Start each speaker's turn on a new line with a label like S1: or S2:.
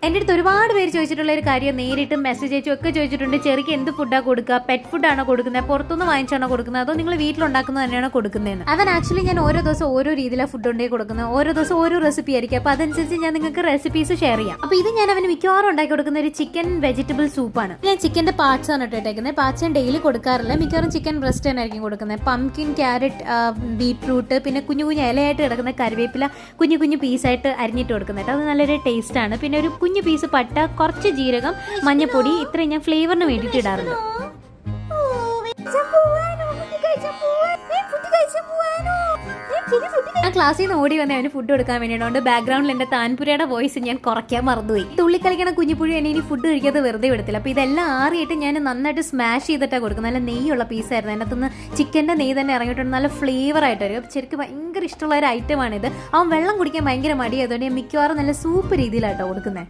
S1: എൻ്റെ അടുത്ത് ഒരുപാട് പേര് ചോദിച്ചിട്ടുള്ള ഒരു കാര്യം, നേരിട്ട് മെസ്സേജ് അയച്ചും ഒക്കെ ചോദിച്ചിട്ടുണ്ട്, ചെറിക്ക് എന്ത് ഫുഡാണ് കൊടുക്കുക, പെറ്റ് ഫുഡാണോ കൊടുക്കുന്നത്, പുറത്തുനിന്ന് വാങ്ങിച്ചാണോ കൊടുക്കുന്നത്, അതോ നിങ്ങൾ വീട്ടിലുണ്ടാക്കുന്നത് തന്നെയാണോ കൊടുക്കുന്നതെന്ന്. അവൻ ആക്ച്വലി ഞാൻ ഓരോ ദിവസം ഓരോ രീതിയിലാണ് ഫുഡ് ഉണ്ടാക്കി കൊടുക്കുന്നത്, ഓരോ ദിവസം ഓരോ റെസിപ്പി ആയിരിക്കും. അപ്പോൾ അതനുസരിച്ച് ഞാൻ നിങ്ങൾക്ക് റെസിപ്പീസ് ഷെയർ ചെയ്യാം. അപ്പോൾ ഇത് ഞാൻ അവന് മിക്കവാറും ഉണ്ടാക്കി കൊടുക്കുന്ന ഒരു ചിക്കൻ വെജിറ്റബിൾ സൂപ്പാണ്. ഞാൻ ചിക്കൻ്റെ പാർട്സ് ആണ് ഇട്ടേക്കുന്നത്. പാർട്സ് ഞാൻ ഡെയിലി കൊടുക്കാറില്ല, മിക്കവാറും ചിക്കൻ ബ്രസ്റ്റ് തന്നെയായിരിക്കും കൊടുക്കുന്നത്. പംകിൻ, ക്യാരറ്റ്, ബീറ്റ്റൂട്ട്, പിന്നെ കുഞ്ഞു കുഞ്ഞു ഇലയായിട്ട് കിടക്കുന്ന കറിവേപ്പില കുഞ്ഞു കുഞ്ഞു പീസായിട്ട് അരിഞ്ഞിട്ട് കൊടുക്കുന്നത്. അത് നല്ലൊരു ടേസ്റ്റാണ്. പിന്നെ ഒരു കുഞ്ഞു പീസ് പട്ട, കുറച്ച് ജീരകം, മഞ്ഞപ്പൊടി, ഇത്രയും ഞാൻ ഫ്ലേവറിന് വേണ്ടിയിട്ട് ഇടാറുണ്ട്. ആ ക്ലാസ്സിൽ നിന്ന് ഓടി വന്ന് അവന് ഫുഡ് കൊടുക്കാൻ വേണ്ടിയിട്ടുണ്ട്. ബാക്ക്ഗ്രൗണ്ടിൽ എൻ്റെ താൻപുരയുടെ വോയിസ് ഞാൻ കുറയ്ക്കാൻ മറന്നുപോയി. തുള്ളിക്കളിക്കണ കുഞ്ഞിപ്പുഴി എന്നെ ഇനി ഫുഡ് കഴിക്കാതെ വെറുതെ വിടത്തില്ല. അപ്പോൾ ഇതെല്ലാം ആറിയിട്ട് ഞാൻ നന്നായിട്ട് സ്മാഷ് ചെയ്തിട്ടാണ് കൊടുക്കുന്നത്. നല്ല നെയ്യുള്ള പീസായിരുന്നു. അതിനകത്തുനിന്ന് ചിക്കൻ്റെ നെയ്യ് തന്നെ ഇറങ്ങിയിട്ടുണ്ട്. നല്ല ഫ്ലേവർ ആയിട്ട് വരും. അപ്പോൾ ശരിക്കും ഭയങ്കര ഇഷ്ടമുള്ള ഒരു ഐറ്റമാണിത്. അവൻ വെള്ളം കുടിക്കാൻ ഭയങ്കര മടിയായതുകൊണ്ട് ഞാൻ മിക്കവാറും നല്ല സൂപ്പ് രീതിയിലാട്ടോ കൊടുക്കുന്നത്.